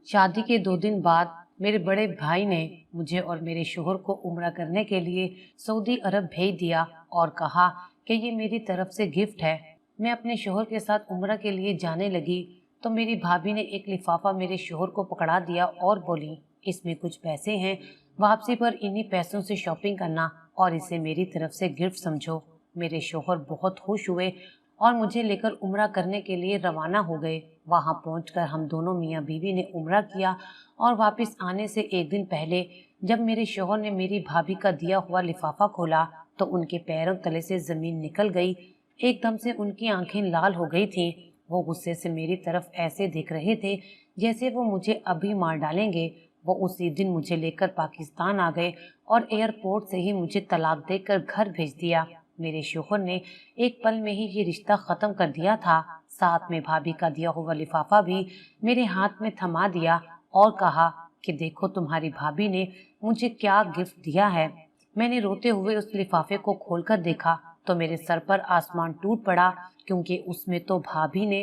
शादी के 2 दिन बाद मेरे बड़े भाई ने मुझे और मेरे शोहर को उम्रा करने के लिए सऊदी अरब भेज दिया और कहा कि ये मेरी तरफ से गिफ्ट है। मैं अपने शोहर के साथ उम्रा के लिए जाने लगी तो मेरी भाभी ने एक लिफाफा मेरे शोहर को पकड़ा दिया और बोली, इसमें कुछ पैसे हैं, वापसी पर इन्हीं पैसों से शॉपिंग करना और इसे मेरी तरफ से गिफ्ट समझो। मेरे शोहर बहुत खुश हुए और मुझे लेकर उम्रा करने के लिए रवाना हो गए। वहां पहुंचकर हम दोनों मियाँ बीवी ने उम्रा किया और वापस आने से एक दिन पहले जब मेरे शौहर ने मेरी भाभी का दिया हुआ लिफाफा खोला तो उनके पैरों तले से जमीन निकल गई। एकदम से उनकी आंखें लाल हो गई थीं। वो गुस्से से मेरी तरफ ऐसे देख रहे थे जैसे वो मुझे अभी मार डालेंगे। वो उसी दिन मुझे लेकर पाकिस्तान आ गए और एयरपोर्ट से ही मुझे तलाक देकर घर भेज दिया। मेरे शौहर ने एक पल में ही ये रिश्ता खत्म कर दिया था। साथ में भाभी का दिया हुआ लिफाफा भी मेरे हाथ में थमा दिया और कहा कि देखो तुम्हारी भाभी ने मुझे क्या गिफ्ट दिया है। मैंने रोते हुए उस लिफाफे को खोलकर देखा तो मेरे सर पर आसमान टूट पड़ा, क्योंकि उसमें तो भाभी ने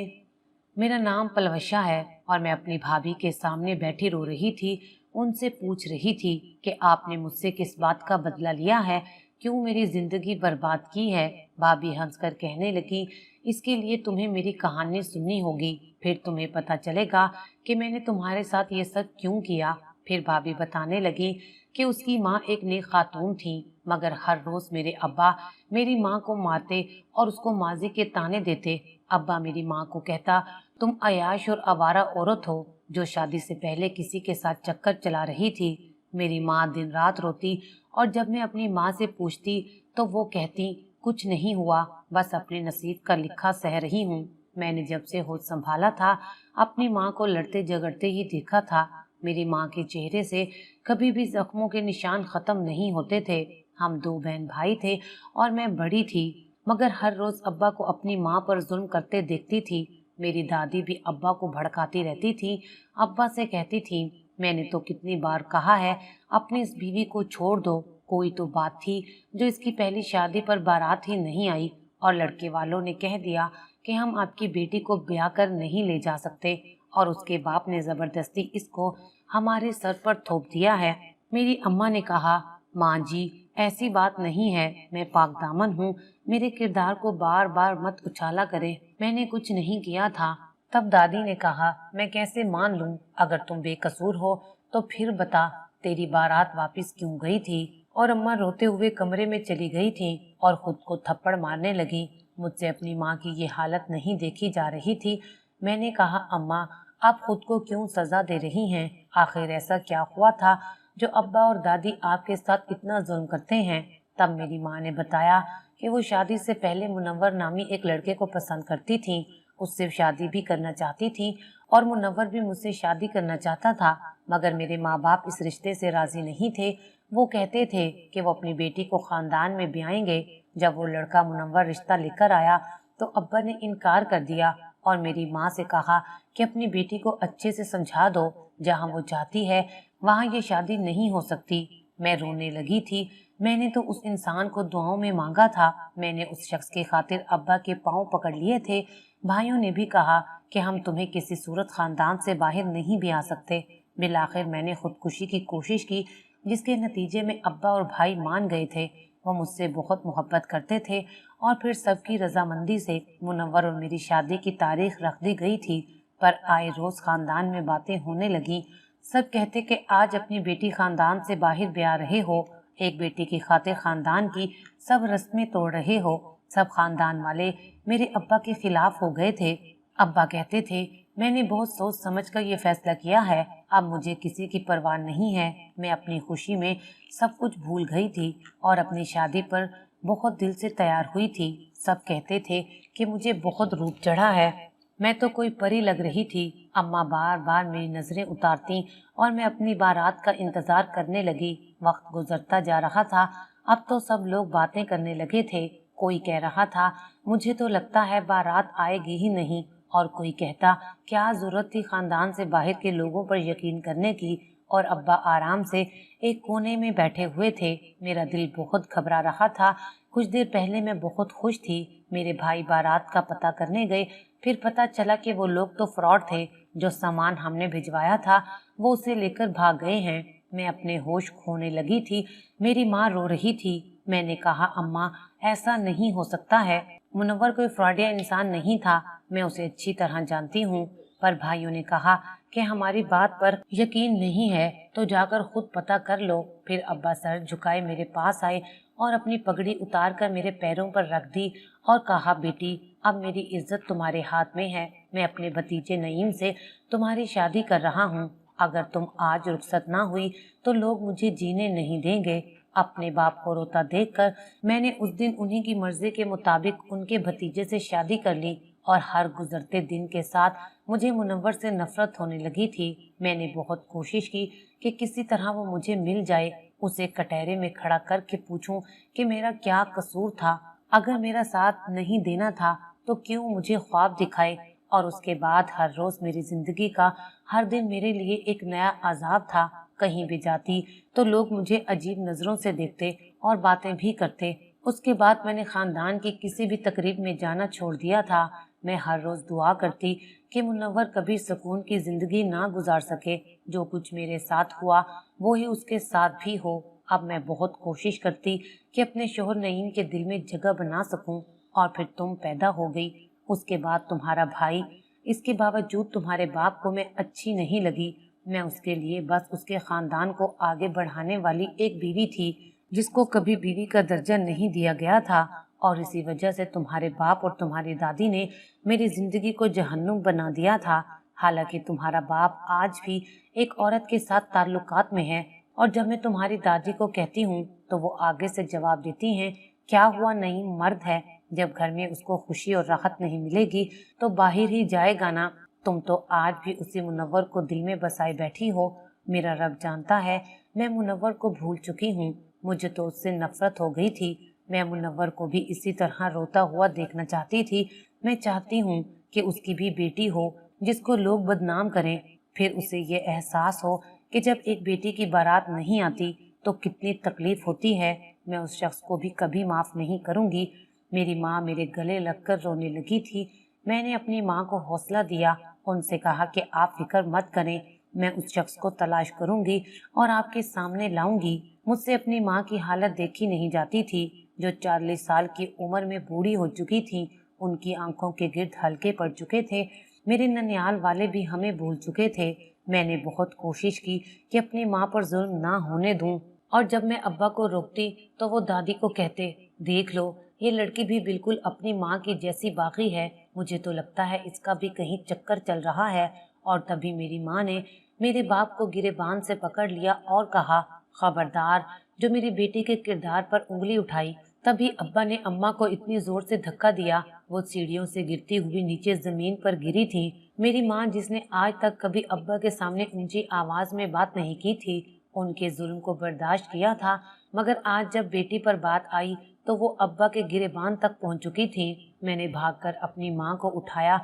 मेरा नाम पलवशा है और मैं अपनी भाभी के सामने बैठी रो रही थी। उनसे पूछ रही थी कि आपने मुझसे किस बात का बदला लिया है, क्यों मेरी जिंदगी बर्बाद की है। भाभी हंसकर कहने लगी, इसके लिए तुम्हें मेरी कहानी सुननी होगी, फिर तुम्हें पता चलेगा कि मैंने तुम्हारे साथ ये सब क्यों किया। फिर भाभी बताने लगी कि उसकी माँ एक नेक खातून थी, मगर हर रोज मेरे अब्बा मेरी माँ को मारते और उसको माजी के ताने देते। अब्बा मेरी माँ को कहता, तुम अयाश और आवारा औरत हो जो शादी से पहले किसी के साथ चक्कर चला रही थी। मेरी माँ दिन रात रोती और जब मैं अपनी माँ से पूछती तो वो कहती, कुछ नहीं हुआ, बस अपने नसीब का लिखा सह रही हूँ। मैंने जब से होश संभाला था अपनी माँ को लड़ते झगड़ते ही देखा था। मेरी माँ के चेहरे से कभी भी जख्मों के निशान खत्म नहीं होते थे। हम 2 बहन भाई थे और मैं बड़ी थी, मगर हर रोज अब्बा को अपनी माँ पर जुल्म करते देखती थी। मेरी दादी भी अब्बा को भड़काती रहती थी। अब्बा से कहती थी, मैंने तो कितनी बार कहा है अपनी इस बीवी को छोड़ दो। कोई तो बात थी जो इसकी पहली शादी पर बारात ही नहीं आई और लड़के वालों ने कह दिया कि हम आपकी बेटी को ब्याह कर नहीं ले जा सकते और उसके बाप ने जबरदस्ती इसको हमारे सर पर थोप दिया है। मेरी अम्मा ने कहा, माँ जी ऐसी बात नहीं है, मैं पाक दामन हूँ, मेरे किरदार को बार बार मत उछाला करें, मैंने कुछ नहीं किया था। तब दादी ने कहा, मैं कैसे मान लूं, अगर तुम बेकसूर हो तो फिर बता तेरी बारात वापस क्यों गई थी। और अम्मा रोते हुए कमरे में चली गई थी और खुद को थप्पड़ मारने लगी। मुझसे अपनी माँ की ये हालत नहीं देखी जा रही थी। मैंने कहा, अम्मा आप खुद को क्यों सजा दे रही हैं, आखिर ऐसा क्या हुआ था जो अब्बा और दादी आपके साथ इतना जुल्म करते हैं। तब मेरी माँ ने बताया कि वो शादी से पहले मुनव्वर नामी एक लड़के को पसंद करती थी, उससे शादी भी करना चाहती थी और मुनव्वर भी मुझसे शादी करना चाहता था, मगर मेरे माँ बाप इस रिश्ते से राजी नहीं थे। वो कहते थे कि वो अपनी बेटी को खानदान में ब्याएंगे। जब वो लड़का मुनव्वर रिश्ता लेकर आया तो अब्बा ने इनकार कर दिया और मेरी माँ से कहा कि अपनी बेटी को अच्छे से समझा दो, जहाँ वो चाहती है वहाँ ये शादी नहीं हो सकती। मैं रोने लगी थी। मैंने तो उस इंसान को दुआओं में मांगा था, मैंने उस शख्स के खातिर अब्बा के पाँव पकड़ लिए थे। भाइयों ने भी कहा कि हम तुम्हें किसी सूरत खानदान से बाहर नहीं भी आ सकते। बिलाखिर मैंने खुदकुशी की कोशिश की, जिसके नतीजे में अब्बा और भाई मान गए थे। वो मुझसे बहुत मोहब्बत करते थे और फिर सबकी रजामंदी से मुनव्वर और मेरी शादी की तारीख रख दी गई थी। पर आए रोज खानदान में बातें होने लगी। सब कहते कि आज अपनी बेटी खानदान से बाहर ब्याह रहे हो, एक बेटी की खातिर खानदान की सब रस्में तोड़ रहे हो। सब खानदान वाले मेरे अब्बा के खिलाफ हो गए थे। अब्बा कहते थे, मैंने बहुत सोच समझ कर ये फैसला किया है, अब मुझे किसी की परवाह नहीं है। मैं अपनी खुशी में सब कुछ भूल गई थी और अपनी शादी पर बहुत दिल से तैयार हुई थी। सब कहते थे कि मुझे बहुत रूप चढ़ा है, मैं तो कोई परी लग रही थी। अम्मा बार बार मेरी नजरें उतारती और मैं अपनी बारात का इंतजार करने लगी। वक्त गुजरता जा रहा था। अब तो सब लोग बातें करने लगे थे। कोई कह रहा था, मुझे तो लगता है बारात आएगी ही नहीं, और कोई कहता, क्या जरूरत थी खानदान से बाहर के लोगों पर यकीन करने की। और अब्बा आराम से एक कोने में बैठे हुए थे। मेरा दिल बहुत घबरा रहा था। कुछ देर पहले मैं बहुत खुश थी। मेरे भाई बारात का पता करने गए, फिर पता चला कि वो लोग तो फ्रॉड थे। जो सामान हमने भिजवाया था वो उसे लेकर भाग गए हैं। मैं अपने होश खोने लगी थी। मेरी माँ रो रही थी। मैंने कहा, अम्मा, ऐसा नहीं हो सकता है। मुनव्वर कोई फ्रॉड या इंसान नहीं था, मैं उसे अच्छी तरह जानती हूँ। पर भाइयों ने कहा कि हमारी बात पर यकीन नहीं है तो जाकर खुद पता कर लो। फिर अब्बा सर झुकाए मेरे पास आए और अपनी पगड़ी उतार कर मेरे पैरों पर रख दी और कहा, बेटी, अब मेरी इज्जत तुम्हारे हाथ में है। मैं अपने भतीजे नईम से तुम्हारी शादी कर रहा हूँ। अगर तुम आज रुखसत ना हुई तो लोग मुझे जीने नहीं देंगे। अपने बाप को रोता देखकर मैंने उस दिन उन्हीं की मर्जी के मुताबिक उनके भतीजे से शादी कर ली और हर गुजरते दिन के साथ मुझे मुनव्वर से नफरत होने लगी थी। मैंने बहुत कोशिश की कि किसी तरह वो मुझे मिल जाए, उसे कटहरे में खड़ा करके पूछूं कि मेरा क्या कसूर था। अगर मेरा साथ नहीं देना था तो क्यों मुझे ख्वाब दिखाए। और उसके बाद हर रोज मेरी जिंदगी का हर दिन मेरे लिए एक नया अजाब था। कहीं भी जाती तो लोग मुझे अजीब नजरों से देखते और बातें भी करते। उसके बाद मैंने खानदान की किसी भी तकरीब में जाना छोड़ दिया था। मैं हर रोज दुआ करती कि मुनव्वर कभी सुकून की जिंदगी ना गुजार सके। जो कुछ मेरे साथ हुआ वो ही उसके साथ भी हो। अब मैं बहुत कोशिश करती कि अपने शोहर नईम के दिल में जगह बना सकूं। और फिर तुम पैदा हो गई, उसके बाद तुम्हारा भाई। इसके बावजूद तुम्हारे बाप को मैं अच्छी नहीं लगी। मैं उसके लिए बस उसके खानदान को आगे बढ़ाने वाली एक बीवी थी, जिसको कभी बीवी का दर्जा नहीं दिया गया था। और इसी वजह से तुम्हारे बाप और तुम्हारी दादी ने मेरी जिंदगी को जहन्नुम बना दिया था। हालांकि तुम्हारा बाप आज भी एक औरत के साथ ताल्लुकात में है, और जब मैं तुम्हारी दादी को कहती हूँ तो वो आगे से जवाब देती हैं, क्या हुआ, नहीं मर्द है, जब घर में उसको खुशी और राहत नहीं मिलेगी तो बाहर ही जाएगा ना। तुम तो आज भी उसी मुनव्वर को दिल में बसाए बैठी हो। मेरा रब जानता है मैं मुनव्वर को भूल चुकी हूँ। मुझे तो उससे नफरत हो गई थी। मैं मुनव्वर को भी इसी तरह रोता हुआ देखना चाहती थी। मैं चाहती हूँ कि उसकी भी बेटी हो जिसको लोग बदनाम करें। फिर उसे ये एहसास हो कि जब एक बेटी की बारात नहीं आती तो कितनी तकलीफ होती है। मैं उस शख्स को भी कभी माफ नहीं करूंगी। मेरी माँ मेरे गले लगकर रोने लगी थी। मैंने अपनी माँ को हौसला दिया, उनसे कहा कि आप फिक्र मत करें, मैं उस शख्स को तलाश करूंगी और आपके सामने लाऊंगी। मुझसे अपनी माँ की हालत देखी नहीं जाती थी, जो 40 साल की उम्र में बूढ़ी हो चुकी थी। उनकी आंखों के गिर्द हल्के पड़ चुके थे। मेरे ननियाल वाले भी हमें भूल चुके थे। मैंने बहुत कोशिश की कि अपनी माँ पर जुल्म ना होने दूं, और जब मैं अब्बा को रोकती तो वो दादी को कहते, देख लो, ये लड़की भी बिल्कुल अपनी माँ की जैसी बाकी है। मुझे तो लगता है इसका भी कहीं चक्कर चल रहा है। और तभी मेरी माँ ने मेरे बाप को गिरेबान से पकड़ लिया और कहा, खबरदार, जो मेरी बेटी के किरदार पर उंगली उठाई। तभी अब्बा ने अम्मा को इतनी जोर से धक्का दिया, वो सीढ़ियों से गिरती हुई नीचे जमीन पर गिरी थी। मेरी माँ, जिसने आज तक कभी अब्बा के सामने ऊंची आवाज में बात नहीं की थी, उनके जुल्म को बर्दाश्त किया था, मगर आज जब बेटी पर बात आई तो वो अब्बा के गिरेबान तक पहुंच चुकी थी। मैंने भागकर अपनी माँ को उठाया,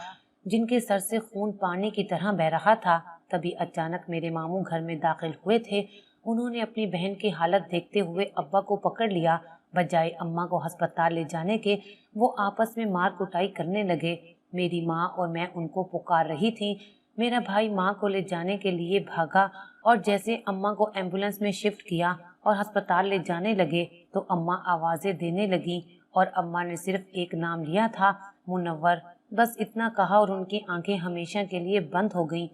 जिनके सर से खून पानी की तरह बह रहा था। तभी अचानक मेरे मामू घर में दाखिल हुए थे। उन्होंने अपनी बहन की हालत देखते हुए अब्बा को पकड़ लिया। बजाय अम्मा को अस्पताल ले जाने के, वो आपस में मार कुटाई करने लगे। मेरी माँ और मैं उनको पुकार रही थी। मेरा भाई माँ को ले जाने के लिए भागा, और जैसे अम्मा को एम्बुलेंस में शिफ्ट किया और अस्पताल ले जाने लगे तो अम्मा आवाजें देने लगी, और अम्मा ने सिर्फ एक नाम लिया था, मुनव्वर। बस इतना कहा और उनकी आंखें हमेशा के लिए बंद हो गईं।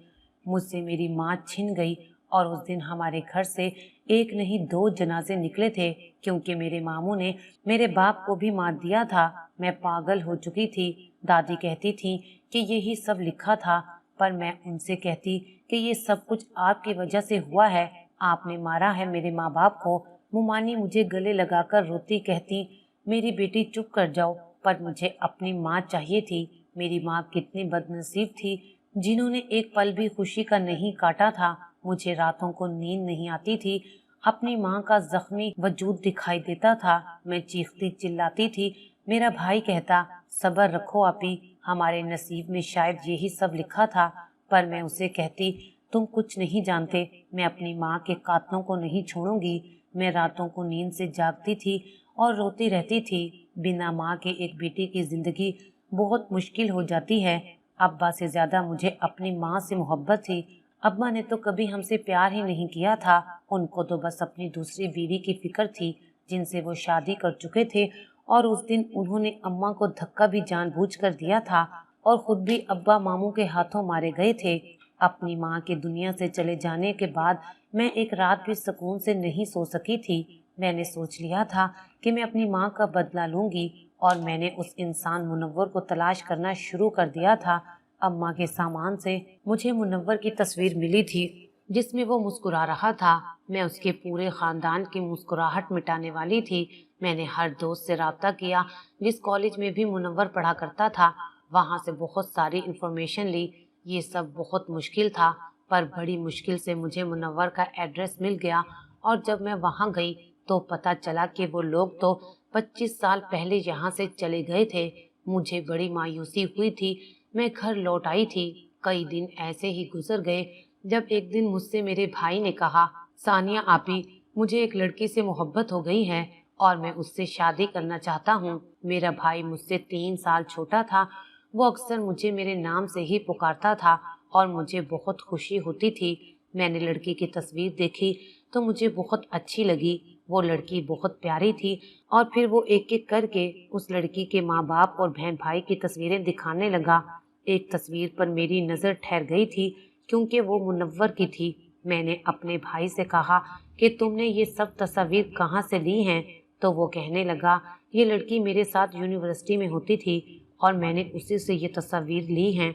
मुझसे मेरी माँ छिन गई, और उस दिन हमारे घर से एक नहीं 2 जनाजे निकले थे, क्योंकि मेरे मामू ने मेरे बाप को भी मार दिया था। मैं पागल हो चुकी थी। दादी कहती थी कि यही सब लिखा था, पर मैं उनसे कहती कि ये सब कुछ आपकी वजह से हुआ है। आपने मारा है मेरे माँ बाप को। मुमानी मुझे गले लगाकर रोती कहती, मेरी बेटी चुप कर जाओ, पर मुझे अपनी माँ चाहिए थी। मेरी माँ कितनी बदनसीब थी, जिन्होंने एक पल भी खुशी का नहीं काटा था। मुझे रातों को नींद नहीं आती थी। अपनी माँ का जख्मी वजूद दिखाई देता था। मैं चीखती चिल्लाती थी। मेरा भाई कहता, सब्र रखो आपी, हमारे नसीब में शायद यही सब लिखा था। पर मैं उसे कहती, तुम कुछ नहीं जानते, मैं अपनी माँ के कातलों को नहीं छोड़ूंगी। मैं रातों को नींद से जागती थी और रोती रहती थी। बिना माँ के एक बेटी की जिंदगी बहुत मुश्किल हो जाती है। अब्बा से ज्यादा मुझे अपनी माँ से मोहब्बत थी। अब्बा ने तो कभी हमसे प्यार ही नहीं किया था। उनको तो बस अपनी दूसरी बीवी की फिक्र थी जिनसे वो शादी कर चुके थे, और उस दिन उन्होंने अम्मा को धक्का भी जानबूझकर दिया था और खुद भी अब्बा मामू के हाथों मारे गए थे। अपनी माँ के दुनिया से चले जाने के बाद मैं एक रात भी सुकून से नहीं सो सकी थी। मैंने सोच लिया था कि मैं अपनी माँ का बदला लूंगी, और मैंने उस इंसान मुनव्वर को तलाश करना शुरू कर दिया था। अम्मा के सामान से मुझे मुनव्वर की तस्वीर मिली थी जिसमें वो मुस्कुरा रहा था। मैं उसके पूरे खानदान की मुस्कुराहट मिटाने वाली थी। मैंने हर दोस्त से राब्ता किया जिस कॉलेज में भी मुनव्वर पढ़ा करता था, वहां से बहुत सारी इंफॉर्मेशन ली। ये सब बहुत मुश्किल था, पर बड़ी मुश्किल से मुझे मुनव्वर का एड्रेस मिल गया, और जब मैं वहां गई तो पता चला कि वो लोग तो 25 साल पहले यहाँ से चले गए थे। मुझे बड़ी मायूसी हुई थी। मैं घर लौट आई थी। कई दिन ऐसे ही गुजर गए जब एक दिन मुझसे मेरे भाई ने कहा, सानिया आपी, मुझे एक लड़की से मोहब्बत हो गई है और मैं उससे शादी करना चाहता हूँ। मेरा भाई मुझसे 3 साल छोटा था। वो अक्सर मुझे मेरे नाम से ही पुकारता था और मुझे बहुत खुशी होती थी। मैंने लड़की की तस्वीर देखी तो मुझे बहुत अच्छी लगी। वो लड़की बहुत प्यारी थी, और फिर वो एक एक करके उस लड़की के माँ बाप और बहन भाई की तस्वीरें दिखाने लगा। एक तस्वीर पर मेरी नज़र ठहर गई थी क्योंकि वो मुनव्वर की थी। मैंने अपने भाई से कहा कि तुमने ये सब तस्वीर कहाँ से ली हैं? तो वो कहने लगा, ये लड़की मेरे साथ यूनिवर्सिटी में होती थी और मैंने उसी से ये तस्वीर ली हैं।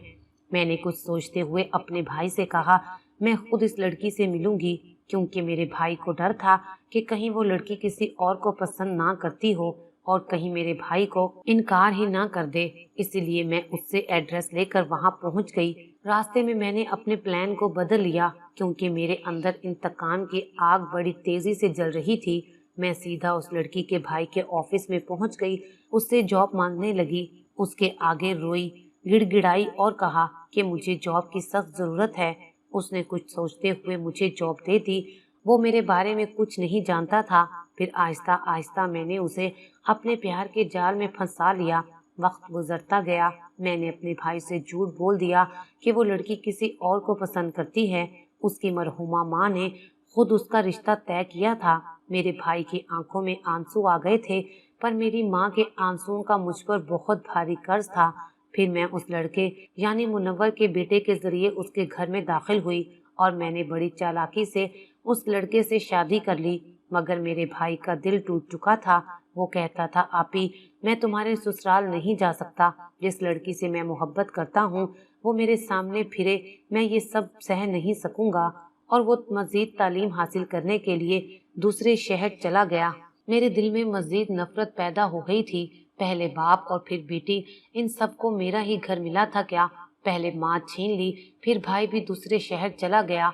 मैंने कुछ सोचते हुए अपने भाई से कहा, मैं खुद इस लड़की से मिलूंगी, क्योंकि मेरे भाई को डर था कि कहीं वो लड़की किसी और को पसंद ना करती हो और कहीं मेरे भाई को इनकार ही ना कर दे। इसीलिए मैं उससे एड्रेस लेकर वहां पहुंच गई। रास्ते में मैंने अपने प्लान को बदल लिया क्योंकि मेरे अंदर इंतकाम की आग बड़ी तेजी से जल रही थी। मैं सीधा उस लड़की के भाई के ऑफिस में पहुंच गई। उससे जॉब मांगने लगी। उसके आगे रोई, गिड़गिड़ाई और कहा कि मुझे जॉब की सख्त जरूरत है। उसने कुछ सोचते हुए मुझे जॉब दे दी। वो मेरे बारे में कुछ नहीं जानता था। फिर आहिस्ता आहिस्ता मैंने उसे अपने प्यार के जाल में फंसा लिया। वक्त गुजरता गया। मैंने अपने भाई से झूठ बोल दिया कि वो लड़की किसी और को पसंद करती है। उसकी मरहुमा माँ ने खुद उसका रिश्ता तय किया था। मेरे भाई की आंखों में आंसू आ गए थे, पर मेरी माँ के आंसुओं का मुझ पर बहुत भारी कर्ज था। फिर मैं उस लड़के यानी मुनव्वर के बेटे के जरिए उसके घर में दाखिल हुई और मैंने बड़ी चालाकी से उस लड़के से शादी कर ली। मगर मेरे भाई का दिल टूट चुका था। वो कहता था, आपी, मैं तुम्हारे ससुराल नहीं जा सकता। जिस लड़की से मैं मोहब्बत करता हूँ वो मेरे सामने फिरे, मैं ये सब सह नहीं सकूंगा। और वो मजीद तालीम हासिल करने के लिए दूसरे शहर चला गया। मेरे दिल में मजीद नफरत पैदा हो गई थी। पहले बाप और फिर बेटी, इन सबको मेरा ही घर मिला था क्या? पहले माँ छीन ली, फिर भाई भी दूसरे शहर चला गया,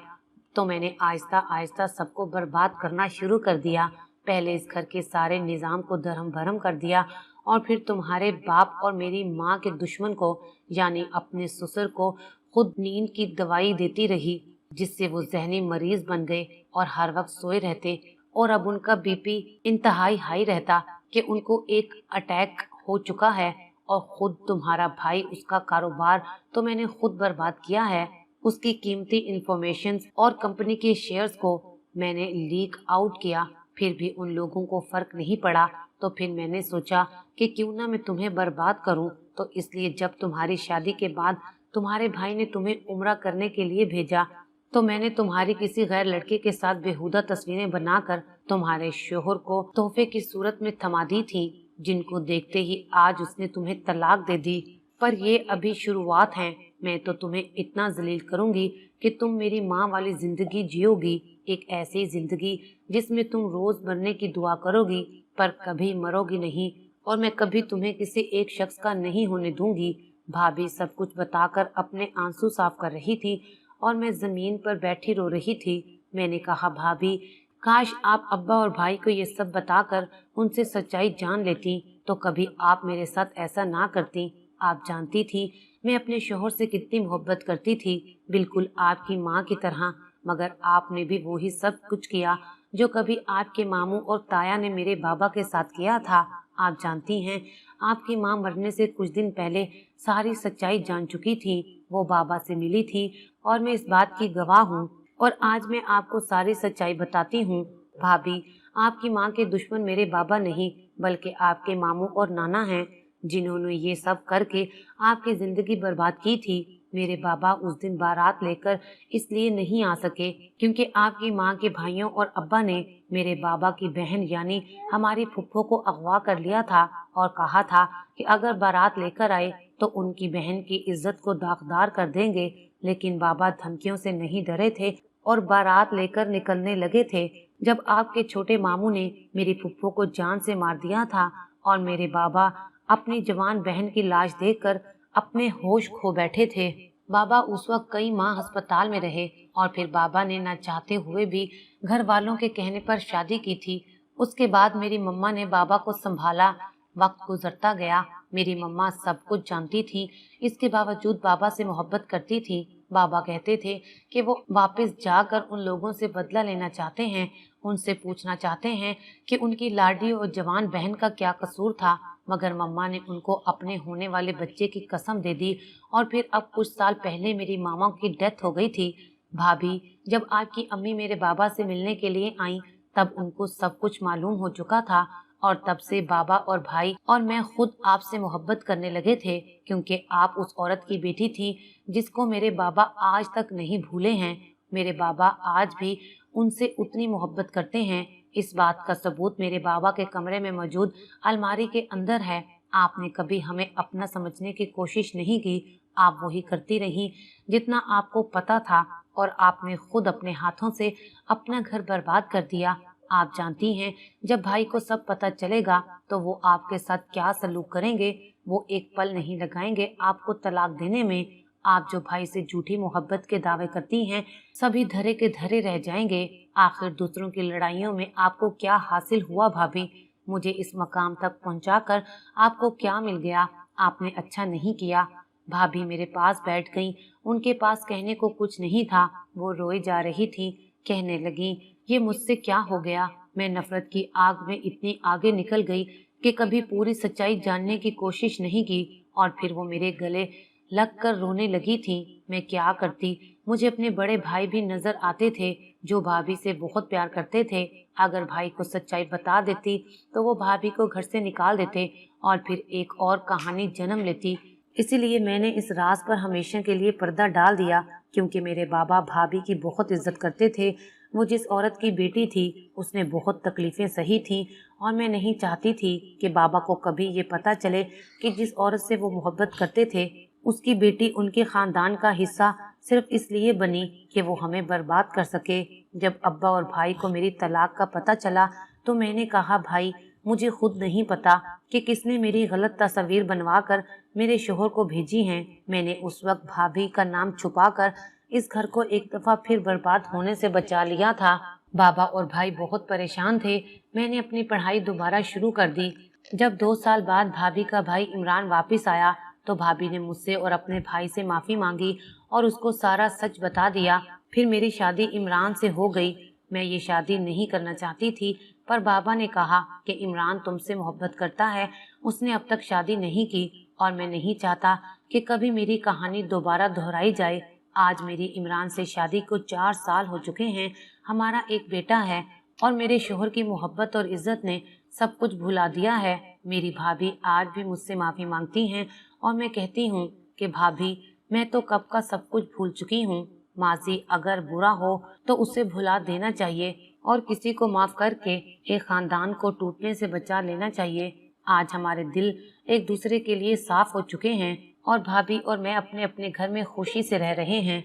तो मैंने आहिस्ता आहिस्ता सबको बर्बाद करना शुरू कर दिया। पहले इस घर के सारे निजाम को दरहम भरम कर दिया, और फिर तुम्हारे बाप और मेरी माँ के दुश्मन को यानी अपने ससुर को खुद नींद की दवाई देती रही, जिससे वो जहनी मरीज बन गए और हर वक्त सोए रहते। और अब उनका बीपी इंतहाई हाई रहता कि उनको एक अटैक हो चुका है। और खुद तुम्हारा भाई, उसका कारोबार तो मैंने खुद बर्बाद किया है। उसकी कीमती इंफॉर्मेशन और कंपनी के शेयर्स को मैंने लीक आउट किया। फिर भी उन लोगों को फर्क नहीं पड़ा। तो फिर मैंने सोचा कि क्यों ना मैं तुम्हें बर्बाद करूं। तो इसलिए जब तुम्हारी शादी के बाद तुम्हारे भाई ने तुम्हें उम्रा करने के लिए भेजा, तो मैंने तुम्हारी किसी गैर लड़के के साथ बेहुदा तस्वीरें बनाकर तुम्हारे शोहर को तोहफे की सूरत में थमा दी थी, जिनको देखते ही आज उसने तुम्हें तलाक दे दी। पर ये अभी शुरुआत है। मैं तो तुम्हें इतना जलील करूंगी कि तुम मेरी माँ वाली जिंदगी जियोगी, एक ऐसी जिंदगी जिसमें तुम रोज मरने की दुआ करोगी पर कभी मरोगी नहीं। और मैं कभी तुम्हें किसी एक शख्स का नहीं होने दूंगी। भाभी सब कुछ बताकर अपने आंसू साफ कर रही थी और मैं जमीन पर बैठी रो रही थी। मैंने कहा, भाभी, काश आप अब्बा और भाई को ये सब बताकर उनसे सच्चाई जान लेती, तो कभी आप मेरे साथ ऐसा ना करती। आप जानती थी मैं अपने शोहर से कितनी मोहब्बत करती थी, बिल्कुल आपकी माँ की तरह। मगर आपने भी वही सब कुछ किया जो कभी आपके मामू और ताया ने मेरे बाबा के साथ किया था। आप जानती हैं, आपकी माँ मरने से कुछ दिन पहले सारी सच्चाई जान चुकी थी। वो बाबा से मिली थी और मैं इस बात की गवाह हूँ, और आज मैं आपको सारी सच्चाई बताती हूँ। भाभी, आपकी माँ के दुश्मन मेरे बाबा नहीं, बल्कि आपके मामू और नाना हैं, जिन्होंने ये सब करके आपकी जिंदगी बर्बाद की थी। मेरे बाबा उस दिन बारात लेकर इसलिए नहीं आ सके क्योंकि आपकी माँ के भाइयों और अब्बा ने मेरे बाबा की बहन यानी हमारी फुप्पो को अगवा कर लिया था और कहा था कि अगर बारात लेकर आए तो उनकी बहन की इज्जत को दागदार कर देंगे। लेकिन बाबा धमकियों से नहीं डरे थे और बारात लेकर निकलने लगे थे जब आपके छोटे मामू ने मेरी फुप्पो को जान से मार दिया था और मेरे बाबा अपनी जवान बहन की लाश देखकर अपने होश खो बैठे थे। बाबा उस वक्त कई माह अस्पताल में रहे और फिर बाबा ने न चाहते हुए भी घर वालों के कहने पर शादी की थी। उसके बाद मेरी मम्मा ने बाबा को संभाला। वक्त गुजरता गया, मेरी मम्मा सब कुछ जानती थी, इसके बावजूद बाबा से मोहब्बत करती थी। बाबा कहते थे कि वो वापस जाकर उन लोगों से बदला लेना चाहते हैं, उनसे पूछना चाहते हैं कि उनकी लाडली और जवान बहन का क्या कसूर था। मगर मम्मा ने उनको अपने होने वाले बच्चे की कसम दे दी और फिर अब कुछ साल पहले मेरी मामा की डेथ हो गई थी। भाभी, जब आपकी अम्मी मेरे बाबा से मिलने के लिए आई तब उनको सब कुछ मालूम हो चुका था और तब से बाबा और भाई और मैं खुद आपसे मोहब्बत करने लगे थे, क्योंकि आप उस औरत की बेटी थी जिसको मेरे बाबा आज तक नहीं भूले हैं। मेरे बाबा आज भी उनसे उतनी मोहब्बत करते हैं। इस बात का सबूत मेरे बाबा के कमरे में मौजूद अलमारी के अंदर है। आपने कभी हमें अपना समझने की कोशिश नहीं की, आप वही करती रही जितना आपको पता था, और आपने खुद अपने हाथों से अपना घर बर्बाद कर दिया। आप जानती हैं, जब भाई को सब पता चलेगा तो वो आपके साथ क्या सलूक करेंगे। वो एक पल नहीं लगाएंगे आपको तलाक देने में। आप जो भाई से झूठी मोहब्बत के दावे करती हैं, सभी धरे के धरे रह जाएंगे। आखिर दूसरों की लड़ाइयों में आपको क्या हासिल हुआ भाभी? मुझे इस मकाम तक पहुंचाकर आपको क्या मिल गया? आपने अच्छा नहीं किया। भाभी मेरे पास बैठ गईं। उनके पास कहने को कुछ नहीं था। वो रोए जा रही थी। कहने लगी, ये मुझसे क्या हो गया? मैं नफरत की आग में इतनी आगे निकल गई कि कभी पूरी सच्चाई जानने की कोशिश नहीं की, और फिर वो मेरे गले लग कर रोने लगी थी। मैं क्या करती? मुझे अपने बड़े भाई भी नजर आते थे जो भाभी से बहुत प्यार करते थे। अगर भाई को सच्चाई बता देती तो वो भाभी को घर से निकाल देते और फिर एक और कहानी जन्म लेती। इसीलिए मैंने इस राज पर हमेशा के लिए पर्दा डाल दिया, क्योंकि मेरे बाबा भाभी की बहुत इज्जत करते थे। वो जिस औरत की बेटी थी उसने बहुत तकलीफें सही थी, और मैं नहीं चाहती थी कि बाबा को कभी ये पता चले कि जिस औरत से वो मोहब्बत करते थे उसकी बेटी उनके खानदान का हिस्सा सिर्फ इसलिए बनी कि वो हमें बर्बाद कर सके। जब अब्बा और भाई को मेरी तलाक का पता चला तो मैंने कहा, भाई मुझे खुद नहीं पता कि किसने मेरी गलत तस्वीर बनवाकर मेरे शोहर को भेजी हैं। मैंने उस वक्त भाभी का नाम छुपाकर इस घर को एक दफा फिर बर्बाद होने से बचा लिया था। बाबा और भाई बहुत परेशान थे। मैंने अपनी पढ़ाई दोबारा शुरू कर दी। जब 2 साल बाद भाभी का भाई इमरान वापस आया तो भाभी ने मुझसे और अपने भाई से माफी मांगी और उसको सारा सच बता दिया। फिर मेरी शादी इमरान से हो गई। मैं ये शादी नहीं करना चाहती थी, पर बाबा ने कहा कि इमरान तुमसे मोहब्बत करता है, उसने अब तक शादी नहीं की और मैं नहीं चाहता कि कभी मेरी कहानी दोबारा दोहराई जाए। आज मेरी इमरान से शादी को 4 साल हो चुके हैं। हमारा एक बेटा है और मेरे शोहर की मोहब्बत और इज्जत ने सब कुछ भुला दिया है। मेरी भाभी आज भी मुझसे माफी मांगती हैं और मैं कहती हूँ कि भाभी, मैं तो कब का सब कुछ भूल चुकी हूँ। माजी अगर बुरा हो तो उसे भुला देना चाहिए और किसी को माफ करके एक खानदान को टूटने से बचा लेना चाहिए। आज हमारे दिल एक दूसरे के लिए साफ हो चुके हैं और भाभी और मैं अपने अपने घर में खुशी से रह रहे हैं।